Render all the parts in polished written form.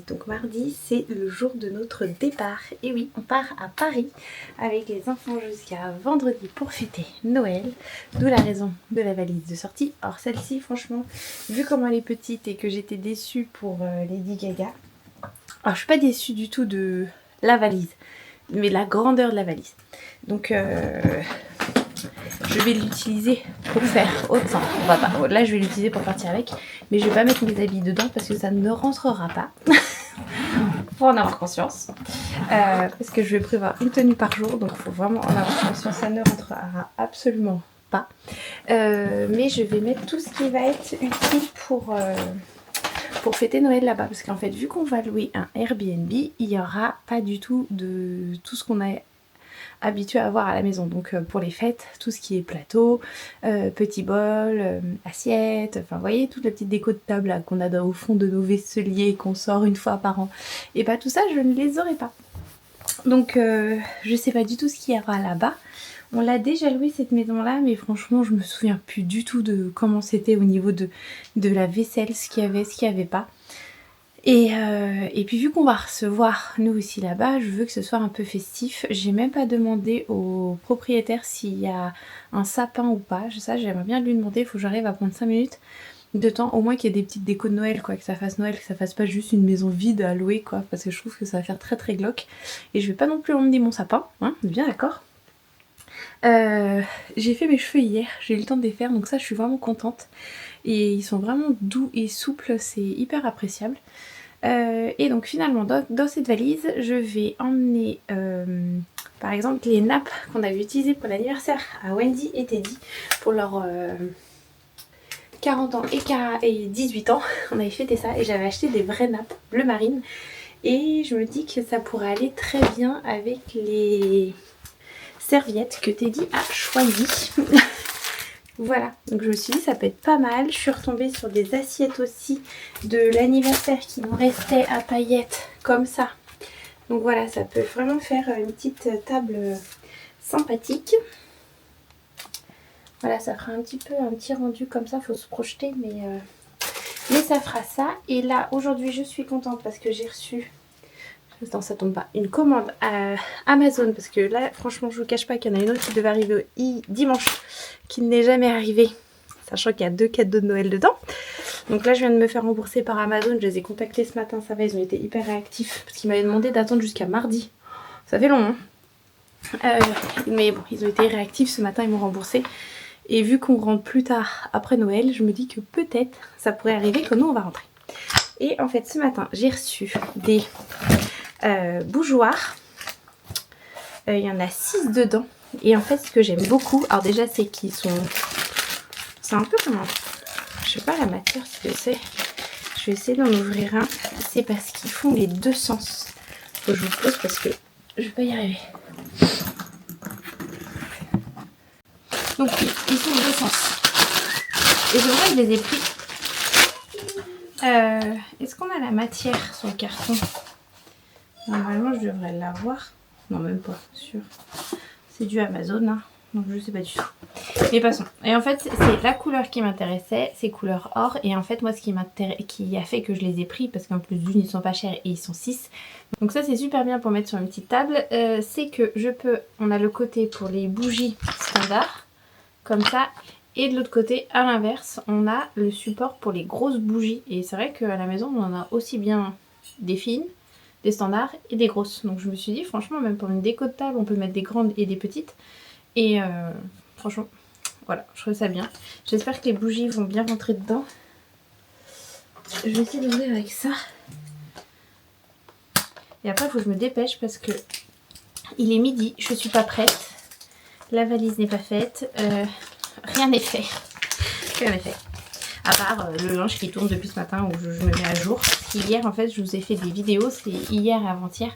Donc mardi, c'est le jour de notre départ. Et oui, on part à Paris avec les enfants jusqu'à vendredi pour fêter Noël. D'où la raison de la valise de sortie. Alors celle-ci, franchement, vu comment elle est petite et que j'étais déçue pour Lady Gaga. Alors je suis pas déçue du tout de la valise, mais la grandeur de la valise. Donc je vais l'utiliser pour faire autre chose. On va pas. Là je vais l'utiliser pour partir avec, mais je vais pas mettre mes habits dedans parce que ça ne rentrera pas. Faut en avoir conscience. Parce que je vais prévoir une tenue par jour, donc il faut vraiment en avoir conscience, ça ne rentrera absolument pas. Mais je vais mettre tout ce qui va être utile pour fêter Noël là-bas. Parce qu'en fait, vu qu'on va louer un Airbnb, il n'y aura pas du tout de tout ce qu'on a habitué à avoir à la maison. Donc pour les fêtes, tout ce qui est plateau, petits bols, assiettes, enfin vous voyez, toute la petite déco de table qu'on a au fond de nos vaisseliers qu'on sort une fois par an. Et pas tout ça, je ne les aurai pas. Donc je sais pas du tout ce qu'il y aura là-bas. On l'a déjà loué cette maison-là, mais franchement, je me souviens plus du tout de comment c'était au niveau de la vaisselle, ce qu'il y avait, ce qu'il n'y avait pas. Et puis vu qu'on va recevoir nous aussi là-bas, je veux que ce soit un peu festif. J'ai même pas demandé au propriétaire s'il y a un sapin ou pas. Ça, j'aimerais bien lui demander, il faut que j'arrive à prendre 5 minutes de temps, au moins qu'il y ait des petites décos de Noël, quoi, que ça fasse Noël, que ça fasse pas juste une maison vide à louer, quoi, parce que je trouve que ça va faire très très glauque. Et je vais pas non plus emmener mon sapin, hein, on est bien d'accord. J'ai fait mes cheveux hier, j'ai eu le temps de les faire, donc ça je suis vraiment contente. Et ils sont vraiment doux et souples, c'est hyper appréciable. Et donc finalement dans cette valise je vais emmener par exemple les nappes qu'on avait utilisées pour l'anniversaire à Wendy et Teddy pour leurs 40 ans et 18 ans. On avait fêté ça et j'avais acheté des vraies nappes bleu marine et je me dis que ça pourrait aller très bien avec les serviettes que Teddy a choisies. Voilà, donc je me suis dit ça peut être pas mal. Je suis retombée sur des assiettes aussi de l'anniversaire qui me restait à paillettes comme ça. Donc voilà, ça peut vraiment faire une petite table sympathique. Voilà, ça fera un petit rendu comme ça, faut se projeter, mais ça fera ça. Et là, aujourd'hui, je suis contente parce que j'ai reçu... Attends, ça tombe pas. Une commande à Amazon parce que là, franchement, je vous cache pas qu'il y en a une autre qui devait arriver dimanche qui n'est jamais arrivée, sachant qu'il y a 2 cadeaux de Noël dedans. Donc là, je viens de me faire rembourser par Amazon. Je les ai contactés ce matin, ça va, ils ont été hyper réactifs parce qu'ils m'avaient demandé d'attendre jusqu'à mardi. Ça fait long, hein. Mais bon, ils ont été réactifs ce matin, ils m'ont remboursé. Et vu qu'on rentre plus tard après Noël, je me dis que peut-être ça pourrait arriver que nous on va rentrer. Et en fait, ce matin, j'ai reçu des bougeoirs. Il y en a 6 dedans. Et en fait, ce que j'aime beaucoup, alors déjà, c'est qu'ils sont... C'est un peu comme un... Je sais pas la matière, ce que c'est. Je vais essayer d'en ouvrir un. C'est parce qu'ils font les deux sens. Faut que je vous pose parce que je vais pas y arriver. Donc, ils sont les deux sens. Et c'est vrai que je les ai pris. Est-ce qu'on a la matière sur le carton? Normalement, je devrais l'avoir. Non, même pas, sûr. C'est du Amazon, hein. Donc je sais pas du tout. Mais passons. Et en fait, c'est la couleur qui m'intéressait, c'est couleur or. Et en fait, moi, ce qui a fait que je les ai pris, parce qu'en plus d'une, ils sont pas chers et ils sont 6. Donc ça, c'est super bien pour mettre sur une petite table. C'est que je peux... On a le côté pour les bougies standard, comme ça. Et de l'autre côté, à l'inverse, on a le support pour les grosses bougies. Et c'est vrai qu'à la maison, on en a aussi bien des fines, des standards et des grosses. Donc je me suis dit, franchement, même pour une déco de table, on peut mettre des grandes et des petites. Et franchement, voilà, je trouve ça bien. J'espère que les bougies vont bien rentrer dedans. Je vais essayer d'ouvrir avec ça. Et après, il faut que je me dépêche parce que il est midi, je suis pas prête. La valise n'est pas faite. Rien n'est fait. Rien n'est fait. À part le linge qui tourne depuis ce matin où je me mets à jour. Hier, en fait, je vous ai fait des vidéos. C'est hier et avant-hier.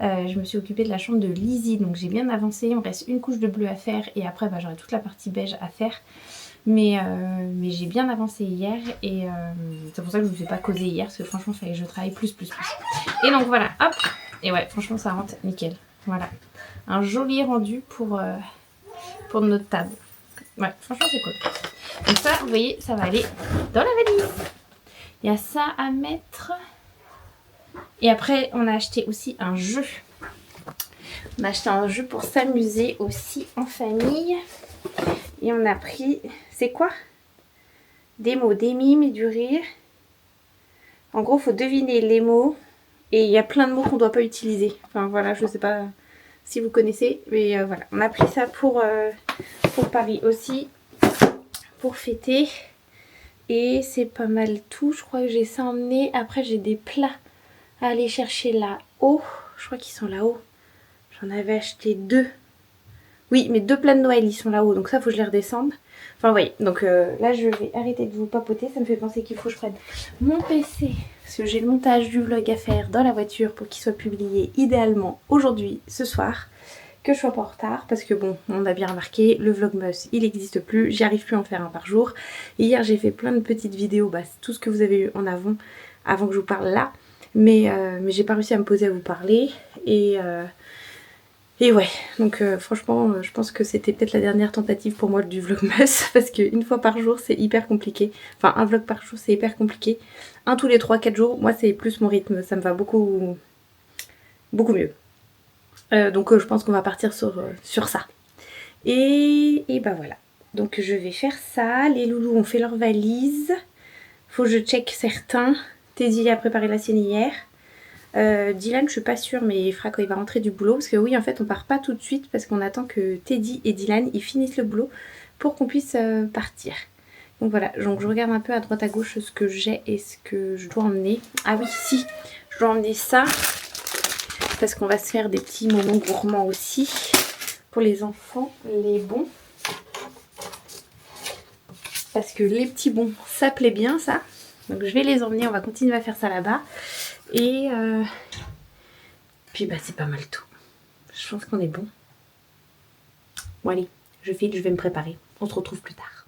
Je me suis occupée de la chambre de Lizzie. Donc, j'ai bien avancé. Il me reste une couche de bleu à faire. Et après, bah, j'aurai toute la partie beige à faire. Mais j'ai bien avancé hier. Et c'est pour ça que je ne vous ai pas causé hier. Parce que franchement, il fallait que je travaille plus. Et donc, voilà. Hop. Et ouais, franchement, ça rentre nickel. Voilà. Un joli rendu pour notre table. Ouais, franchement, c'est cool. Donc ça, vous voyez, ça va aller dans la valise. Il y a ça à mettre. Et après, on a acheté aussi un jeu. On a acheté un jeu pour s'amuser aussi en famille. Et on a pris... C'est quoi? Des mots, des mimes et du rire. En gros, il faut deviner les mots. Et il y a plein de mots qu'on ne doit pas utiliser. Enfin voilà, je ne sais pas si vous connaissez. Mais voilà, on a pris ça pour Paris aussi. Pour fêter. Et c'est pas mal tout. Je crois que j'ai ça emmené. Après, j'ai des plats à aller chercher là-haut. Je crois qu'ils sont là-haut. J'en avais acheté 2. Oui, mais 2 plats de Noël, ils sont là-haut. Donc ça, il faut que je les redescende. Enfin, vous voyez. Donc là, je vais arrêter de vous papoter. Ça me fait penser qu'il faut que je prenne mon PC. Parce que j'ai le montage du vlog à faire dans la voiture pour qu'il soit publié idéalement aujourd'hui, ce soir. Que je sois pas en retard. Parce que bon, on a bien remarqué, le vlogmas, il n'existe plus. J'y arrive plus à en faire un par jour. Hier, j'ai fait plein de petites vidéos. Bah, c'est tout ce que vous avez eu en avant que je vous parle là. Mais j'ai pas réussi à me poser à vous parler. Et ouais, donc franchement, je pense que c'était peut-être la dernière tentative pour moi du vlogmas. Parce qu'une fois par jour, c'est hyper compliqué. Enfin, un vlog par jour, c'est hyper compliqué. Un tous les 3-4 jours, moi, c'est plus mon rythme. Ça me va beaucoup mieux. Donc je pense qu'on va partir sur ça. Et bah voilà. Donc je vais faire ça. Les loulous ont fait leur valise. Faut que je check certains. Teddy a préparé la sienne hier. Dylan, je suis pas sûre, mais il fera quand il va rentrer du boulot. Parce que oui, en fait, on part pas tout de suite parce qu'on attend que Teddy et Dylan ils finissent le boulot pour qu'on puisse partir. Donc voilà, donc je regarde un peu à droite à gauche ce que j'ai et ce que je dois emmener. Ah oui, si, je dois emmener ça parce qu'on va se faire des petits moments gourmands aussi pour les enfants, les bons. Parce que les petits bons, ça plaît bien ça. Donc je vais les emmener, on va continuer à faire ça là-bas. Et puis bah c'est pas mal tout. Je pense qu'on est bon. Bon allez, je file, je vais me préparer. On se retrouve plus tard.